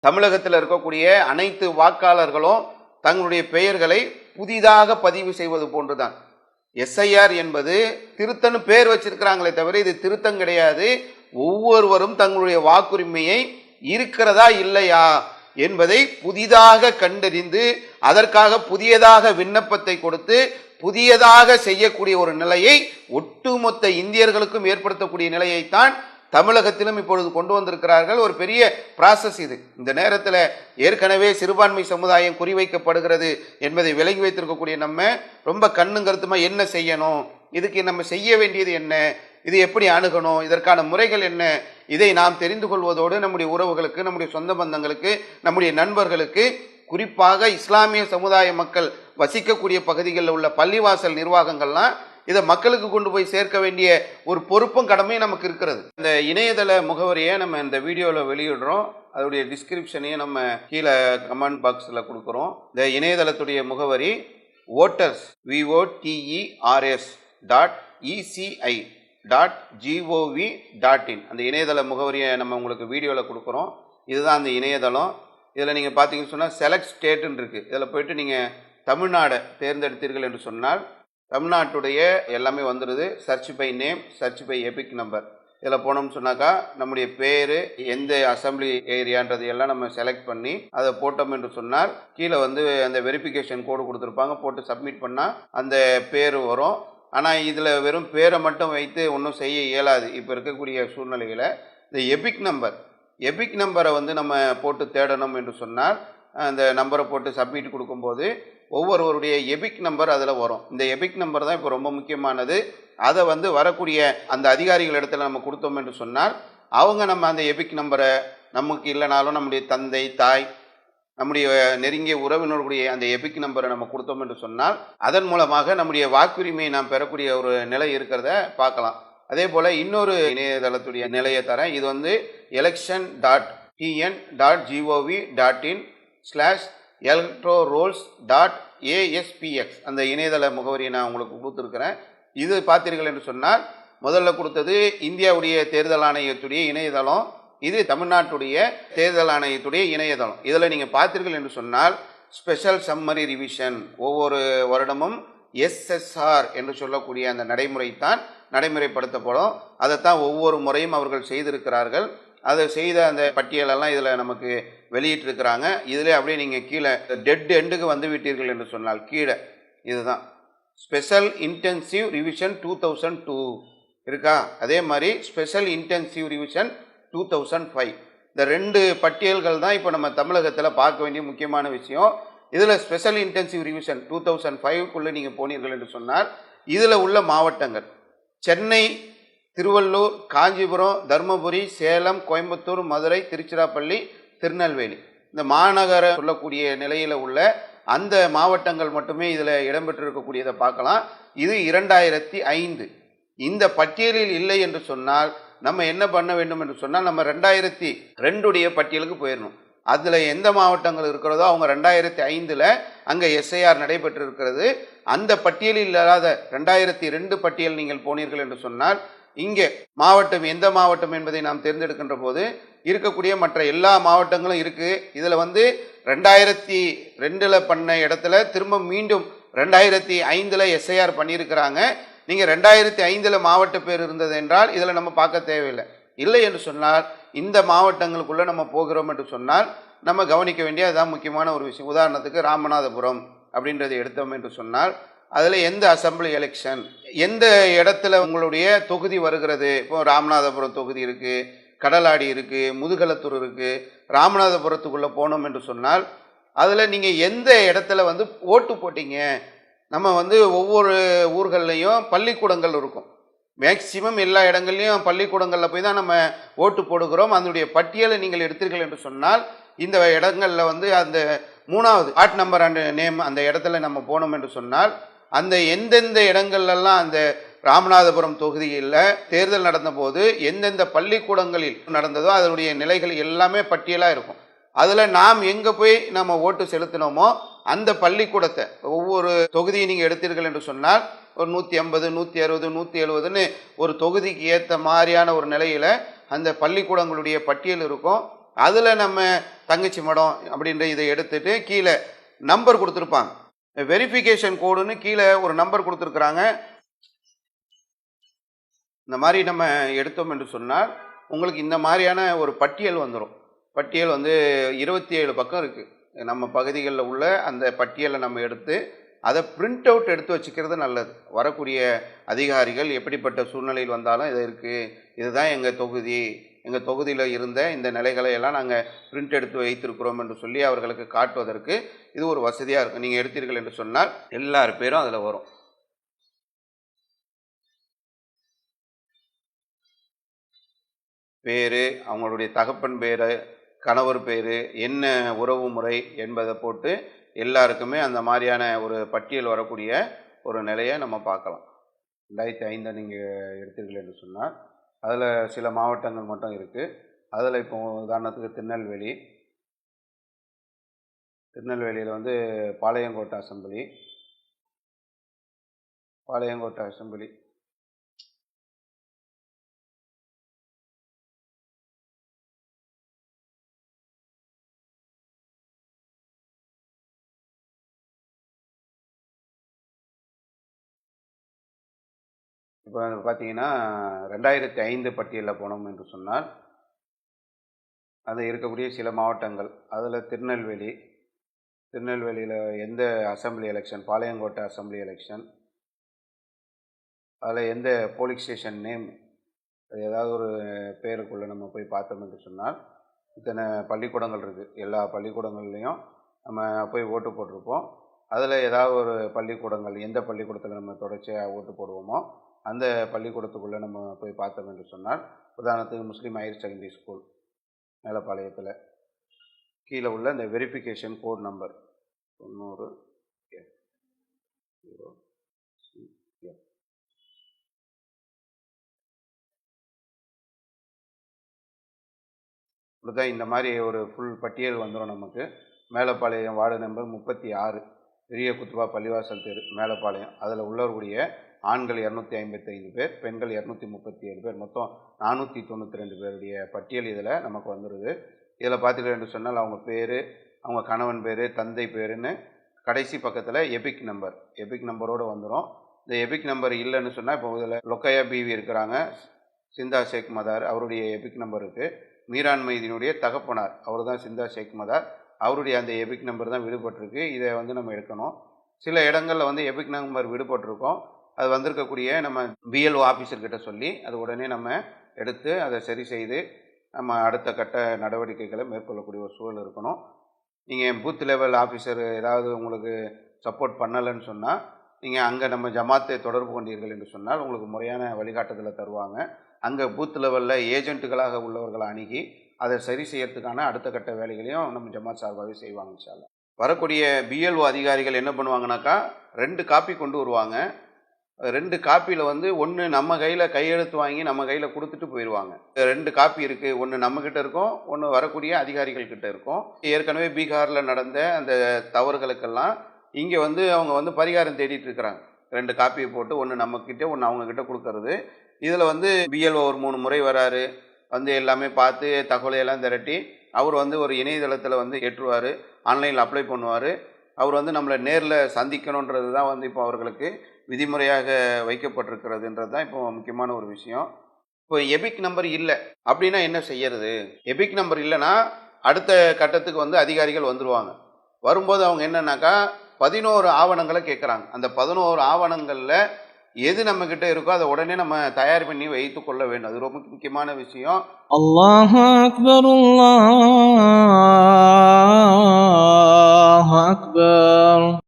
தமிழகத்தில் இருக்கக்கூடிய அனைத்து வாக்காளர்களும் தங்களுடைய பெயர்களை புதிதாக பதிவு செய்வது போன்றுதான். எஸ்ஐஆர் என்பது திருத்தன்னு பேர் வச்சிருக்கிறாங்களே தவிர இது திருத்தம் கிடையாது. ஒவ்வொருவரும் தங்களுடைய வாக்குரிமையை இருக்கிறதா இல்லையா என்பதை புதிதாக கண்டறிந்து அதற்காக புதியதாக விண்ணப்பத்தை கொடுத்து புதியதாக செய்யக்கூடிய ஒரு நிலையை ஒட்டுமொத்த இந்தியர்களுக்கும் ஏற்படுத்தக்கூடிய நிலையைத்தான் தமிழகத்திலும் இப்பொழுது கொண்டு வந்திருக்கிறார்கள். ஒரு பெரிய ப்ராசஸ் இது. இந்த நேரத்தில் ஏற்கனவே சிறுபான்மை சமுதாயம் குறிவைக்கப்படுகிறது என்பதை விலகி வைத்திருக்கக்கூடிய நம்ம ரொம்ப கண்ணும் கருத்துமா என்ன செய்யணும், இதுக்கு நம்ம செய்ய வேண்டியது என்ன, இது எப்படி அணுகணும், இதற்கான முறைகள் என்ன, இதை நாம் தெரிந்து கொள்வதோடு நம்முடைய உறவுகளுக்கு, நம்முடைய சொந்த பந்தங்களுக்கு, நம்முடைய நண்பர்களுக்கு, குறிப்பாக இஸ்லாமிய சமுதாய மக்கள் வசிக்கக்கூடிய பகுதிகளில் உள்ள பள்ளிவாசல் நிர்வாகங்கள்லாம் இதை மக்களுக்கு கொண்டு போய் சேர்க்க வேண்டிய ஒரு பொறுப்பும் கடமையும் நமக்கு இருக்கிறது. இந்த இணையதள முகவரியை நம்ம இந்த வீடியோவில் வெளியிடுறோம். அதோடைய டிஸ்கிரிப்ஷனையும் நம்ம கீழே கமெண்ட் பாக்ஸில் கொடுக்குறோம். இந்த இணையதளத்துடைய முகவரி voters.eci.gov.in. அந்த இணையதள முகவரியை நம்ம உங்களுக்கு வீடியோவில் கொடுக்குறோம். இதுதான் அந்த இணையதளம். இதில் நீங்கள் பார்த்தீங்கன்னு சொன்னால் செலக்ட் ஸ்டேட்டுன்னு இருக்குது. இதில் போயிட்டு நீங்கள் தமிழ்நாடை தேர்ந்தெடுத்தீர்கள் என்று சொன்னால் தமிழ்நாட்டுடைய எல்லாமே வந்துடுது. Search by name, search by EPIC number. இதில் போனோம்னு சொன்னாக்கா நம்முடைய பேர், எந்த அசம்பிளி ஏரியான்றது எல்லாம் நம்ம செலக்ட் பண்ணி அதை போட்டோம் என்று சொன்னால் கீழே அந்த வெரிஃபிகேஷன் கோடு கொடுத்துருப்பாங்க. போட்டு சப்மிட் பண்ணால் அந்த பேர் வரும். ஆனால் இதில் வெறும் பேரை மட்டும் வைத்து ஒன்றும் செய்ய இயலாது. இப்போ இருக்கக்கூடிய சூழ்நிலையில் இந்த எபிக் நம்பரை நம்ம போட்டு தேடணும் என்று சொன்னால் அந்த நம்பரை போட்டு சப்மிட் கொடுக்கும்போது ஒவ்வொருவருடைய எபிக் நம்பர் அதில் வரும். இந்த எபிக் நம்பர் தான் இப்போ ரொம்ப முக்கியமானது. அதை வரக்கூடிய அந்த அதிகாரிகள் இடத்துல நம்ம கொடுத்தோம் என்று சொன்னால் அவங்க நம்ம அந்த எபிக் நம்பரை நமக்கு இல்லைனாலும் நம்முடைய தந்தை, தாய், நம்முடைய நெருங்கிய உறவினர்களுடைய அந்த எபிக் நம்பரை நம்ம கொடுத்தோம் என்று சொன்னால் அதன் மூலமாக நம்முடைய வாக்குரிமையை நாம் பெறக்கூடிய ஒரு நிலை இருக்கிறத பார்க்கலாம். அதே போல் இன்னொரு இணையதளத்துடைய நிலையை தரேன். இது election.tn.gov.in/electorolls.aspx அந்த இணையதள முகவரியை நான் உங்களுக்கு கொடுத்துருக்கிறேன். இது பார்த்தீர்கள் என்று சொன்னால் முதல்ல கொடுத்தது இந்தியாவுடைய தேர்தல் ஆணையத்துடைய இணையதளம். இது தமிழ்நாட்டுடைய தேர்தல் ஆணையத்துடைய இணையதளம். இதில் நீங்கள் பார்த்தீர்கள் என்று சொன்னால் ஸ்பெஷல் சம்மரி ரிவிஷன் ஒவ்வொரு வருடமும் எஸ்எஸ்ஆர் என்று சொல்லக்கூடிய அந்த நடைமுறைத்தான் நடைமுறைப்படுத்தப்படும். அதைத்தான் ஒவ்வொரு முறையும் அவர்கள் செய்திருக்கிறார்கள். அதை செய்த அந்த பட்டியலெல்லாம் இதில் நமக்கு வெளியிட்டிருக்கிறாங்க. இதில் அப்படியே நீங்கள் கீழே டெட் எண்டுக்கு வந்து விட்டீர்கள் என்று சொன்னால் கீழே இதுதான் ஸ்பெஷல் இன்டென்சிவ் ரிவிஷன் 2002 இருக்கா. அதே மாதிரி ஸ்பெஷல் இன்டென்சிவ் ரிவிஷன் 2005 இந்த ரெண்டு பட்டியல்கள் தான் இப்போ நம்ம தமிழகத்தில் பார்க்க வேண்டிய முக்கியமான விஷயம். இதில் ஸ்பெஷல் இன்டென்சிவ் ரிவிஷன் 2005க்குள்ளே நீங்கள் போனீர்கள் என்று சொன்னால் இதில் உள்ள மாவட்டங்கள் சென்னை, திருவள்ளூர், காஞ்சிபுரம், தருமபுரி, சேலம், கோயம்புத்தூர், மதுரை, திருச்சிராப்பள்ளி, திருநெல்வேலி இந்த மாநகர சொல்லக்கூடிய நிலையில் உள்ள அந்த மாவட்டங்கள் மட்டுமே இதில் இடம்பெற்றிருக்கக்கூடியதை பார்க்கலாம். இது 2005. இந்த பட்டியலில் இல்லை என்று சொன்னால் நம்ம என்ன பண்ண வேண்டும் என்று சொன்னால் நம்ம 2002 பட்டியலுக்கு போயிடணும். அதில் எந்த மாவட்டங்கள் இருக்கிறதோ அவங்க 2005 அங்கே எஸ்ஐஆர் நடைபெற்றிருக்கிறது. அந்த பட்டியலில் இல்லாத 2002 பட்டியல் நீங்கள் போனீர்கள் என்று சொன்னால் இங்கே மாவட்டம் எந்த மாவட்டம் என்பதை நாம் தேர்ந்தெடுக்கின்ற போது இருக்கக்கூடிய மற்ற எல்லா மாவட்டங்களும் இருக்குது. இதில் 2002 பண்ண இடத்துல திரும்ப மீண்டும் 2005 எஸ்ஐஆர் பண்ணியிருக்கிறாங்க. நீங்கள் 2005 மாவட்ட பேர் இருந்தது என்றால் இதில் நம்ம பார்க்க தேவையில்லை. இல்லை என்று சொன்னால் இந்த மாவட்டங்களுக்குள்ளே நம்ம போகிறோம் என்று சொன்னால் நம்ம கவனிக்க வேண்டிய அதுதான் முக்கியமான ஒரு விஷயம். உதாரணத்துக்கு ராமநாதபுரம் அப்படின்றதை எடுத்தோம் என்று சொன்னால் அதில் எந்த அசம்பிளி எலெக்ஷன், எந்த இடத்துல உங்களுடைய தொகுதி வருகிறது. இப்போ ராமநாதபுரம் தொகுதி இருக்குது, கடலாடி இருக்குது, முதுகலத்தூர் இருக்குது. ராமநாதபுரத்துக்குள்ளே போனோம் என்று சொன்னால் அதில் நீங்கள் எந்த இடத்துல ஓட்டு போட்டீங்க. நம்ம ஒவ்வொரு ஊர்கள்லையும் பள்ளிக்கூடங்கள் இருக்கும். மேக்சிமம் எல்லா இடங்கள்லையும் பள்ளிக்கூடங்களில் போய் தான் நம்ம ஓட்டு போடுகிறோம். அதனுடைய பட்டியலை நீங்கள் எடுத்தீர்கள் என்று சொன்னால் இந்த இடங்களில் அந்த 3வது வார்டு நம்பர் அண்ட் நேம் அந்த இடத்துல நம்ம போனோம் என்று சொன்னால் அந்த எந்தெந்த இடங்கள்லாம் அந்த ராமநாதபுரம் தொகுதியில் தேர்தல் நடந்த போது எந்தெந்த பள்ளிக்கூடங்களில் நடந்ததோ அதனுடைய நிலைகள் எல்லாமே பட்டியலாக இருக்கும். அதில் நாம் எங்கே போய் நம்ம ஓட்டு செலுத்தினோமோ அந்த பள்ளிக்கூடத்தை ஒவ்வொரு தொகுதியை நீங்கள் எடுத்தீர்கள் என்று சொன்னால் ஒரு 150, 160, 170ன்னு ஒரு தொகுதிக்கு ஏற்ற மாதிரியான ஒரு நிலையில் அந்த பள்ளிக்கூடங்களுடைய பட்டியல் இருக்கும். அதில் நம்ம தங்கச்சி மடம் அப்படின்ற இதை எடுத்துட்டு கீழே நம்பர் கொடுத்துருப்பாங்க. வெரிஃபிகேஷன் கோடுன்னு கீழே ஒரு நம்பர் கொடுத்துருக்குறாங்க. இந்த மாதிரி நம்ம எடுத்தோம் என்று சொன்னால் உங்களுக்கு இந்த மாதிரியான ஒரு பட்டியல் வந்துடும். பட்டியல் 27 பக்கம் இருக்குது. நம்ம பகுதிகளில் உள்ள அந்த பட்டியலை நம்ம எடுத்து அதை பிரிண்ட் அவுட் எடுத்து வச்சுக்கிறது நல்லது. வரக்கூடிய அதிகாரிகள் எப்படிப்பட்ட சூழ்நிலையில் வந்தாலும் இது இருக்குது, இதுதான் எங்கள் தொகுதி, எங்கள் தொகுதியில் இருந்த இந்த நிலைகளை எல்லாம் நாங்கள் பிரிண்ட் எடுத்து வைத்திருக்கிறோம் என்று சொல்லி அவர்களுக்கு காட்டுவதற்கு இது ஒரு வசதியாக இருக்கும். நீங்கள் எடுத்தீர்கள் என்று சொன்னால் எல்லார் பேரும் அதில் வரும். பேர், அவங்களுடைய தகப்பன் பேர், கணவர் பேர், என்ன உறவு முறை என்பதை போட்டு எல்லாருக்குமே அந்த மாதிரியான ஒரு பட்டியல் வரக்கூடிய ஒரு நிலையை நம்ம பார்க்கலாம். 2005 நீங்கள் எடுத்தீர்கள் என்று சொன்னால் அதில் சில மாவட்டங்கள் மட்டும் இருக்குது. அதில் இப்போ உதாரணத்துக்கு திருநெல்வேலியில் பாளையங்கோட்டை அசெம்பிளி இப்போ பார்த்தீங்கன்னா 2005 பட்டியலில் போனோம் என்று சொன்னால் அது இருக்கக்கூடிய சில மாவட்டங்கள், அதில் திருநெல்வேலியில் எந்த assembly election, Palayamkottai assembly election, அதில் எந்த போலீஸ் ஸ்டேஷன் நேம், அது ஏதாவது ஒரு பேருக்குள்ளே நம்ம போய் பார்த்தோம் என்று சொன்னால் இத்தனை பள்ளிக்கூடங்கள் இருக்குது. எல்லா பள்ளிக்கூடங்கள்லேயும் நம்ம போய் ஓட்டு போட்டிருப்போம். அதில் ஏதாவது ஒரு பள்ளிக்கூடங்கள், எந்த பள்ளிக்கூடத்தில் நம்ம தொடர்ச்சியாக ஓட்டு போடுவோமோ அந்த பள்ளிக்கூடத்துக்குள்ளே நம்ம போய் பார்த்தோம் என்று சொன்னால், உதாரணத்துக்கு முஸ்லீம் ஹையர் செகண்டரி ஸ்கூல் மேலப்பாளையத்தில் கீழே உள்ள இந்த வெரிஃபிகேஷன் கோட் நம்பர் 90 இப்படிதான் இந்த மாதிரி ஒரு ஃபுல் பட்டியல் வந்துடும் நமக்கு. மேலப்பாளையம் வார்டு நம்பர் 36 பெரிய குத்துபா பள்ளிவாசல் தெரு மேலப்பாளையம். அதில் உள்ளவர்களுடைய ஆண்கள் 255 பேர், பெண்கள் 237 பேர், மொத்தம் 492 பேருடைய பட்டியல் இதில் நமக்கு வந்துடுது. இதில் பார்த்துக்கிட்டு என்று சொன்னால் அவங்க பேர், அவங்க கணவன் பேர், தந்தை பேருன்னு கடைசி பக்கத்தில் எபிக் நம்பரோடு வந்துடும். இந்த எபிக் நம்பர் இல்லைன்னு சொன்னால் இப்போ இதில் லொக்கையா பிவி இருக்கிறாங்க, சிந்தா ஷேக் மதார், அவருடைய எபிக் நம்பர் இருக்குது. மீரான் மைதீனுடைய தகப்பனார், அவர் தான் சிந்தா ஷேக் மதார், அவருடைய அந்த எபிக் நம்பர் தான் விடுபட்டிருக்கு. இதை நம்ம எடுக்கணும். சில இடங்களில் எபிக் நம்பர் விடுபட்டிருக்கோம். அது வந்திருக்கக்கூடிய நம்ம பிஎல்ஓ ஆஃபீஸர்கிட்ட சொல்லி அது உடனே நம்ம எடுத்து அதை சரி செய்து நம்ம அடுத்த கட்ட நடவடிக்கைகளை மேற்கொள்ளக்கூடிய ஒரு சூழல் இருக்கணும். நீங்கள் பூத் லெவல் ஆஃபீஸர் ஏதாவது உங்களுக்கு சப்போர்ட் பண்ணலைன்னு சொன்னால் நீங்கள் அங்கே நம்ம ஜமாத்தை தொடர்பு கொண்டீர்கள் என்று சொன்னால் உங்களுக்கு முறையான வழிகாட்டுதலை தருவாங்க. அங்கே பூத் லெவலில் ஏஜென்ட்டுகளாக உள்ளவர்களை அணுகி அதை சரி செய்யறதுக்கான அடுத்த கட்ட வேலைகளையும் நம்ம ஜமாத் சார்பாகவே செய்வாங்க. இன்ஷா அல்லாஹ். வரக்கூடிய பிஎல்ஓ அதிகாரிகள் என்ன பண்ணுவாங்கனாக்கா 2 காப்பி கொண்டு வருவாங்க. 2 காப்பியில் ஒன்று நம்ம கையில் கையெழுத்து வாங்கி நம்ம கையில் கொடுத்துட்டு போயிடுவாங்க. 2 காப்பி இருக்குது, ஒன்று நம்மக்கிட்ட இருக்கும், ஒன்று வரக்கூடிய அதிகாரிகள் கிட்ட இருக்கும். ஏற்கனவே பீகாரில் நடந்த அந்த தவறுகளுக்கெல்லாம் இங்கே அவங்க பரிகாரம் தேடிட்டு இருக்கிறாங்க. 2 காப்பியை போட்டு ஒன்று நம்மக்கிட்ட ஒன்று அவங்கக்கிட்ட கொடுக்கறது. இதில் பிஎல்ஓ ஒரு 3 முறை வராரு, எல்லாமே பார்த்து தகவலையெல்லாம் திரட்டி அவர் ஒரு இணையதளத்தில் ஏற்றுவார், ஆன்லைனில் அப்ளை பண்ணுவார். அவர் நம்மளை நேரில் சந்திக்கணுன்றது தான் இப்போ அவர்களுக்கு விதிமுறையாக வைக்கப்பட்டிருக்கிறதுன்றது தான் இப்போ முக்கியமான ஒரு விஷயம். இப்போ எபிக் நம்பர் இல்லை அப்படின்னா என்ன செய்யறது? எபிக் நம்பர் இல்லைன்னா அடுத்த கட்டத்துக்கு அதிகாரிகள் வந்துடுவாங்க. வரும்போது அவங்க என்னன்னாக்கா 11 ஆவணங்களை கேட்குறாங்க. அந்த 11 ஆவணங்களில் எது நம்ம கிட்ட இருக்கோ அதை உடனே நம்ம தயார் பண்ணி வைத்து கொள்ள வேண்டும். அது ரொம்ப முக்கியமான விஷயம். அல்லாஹு அக்பர், அல்லாஹு அக்பர்.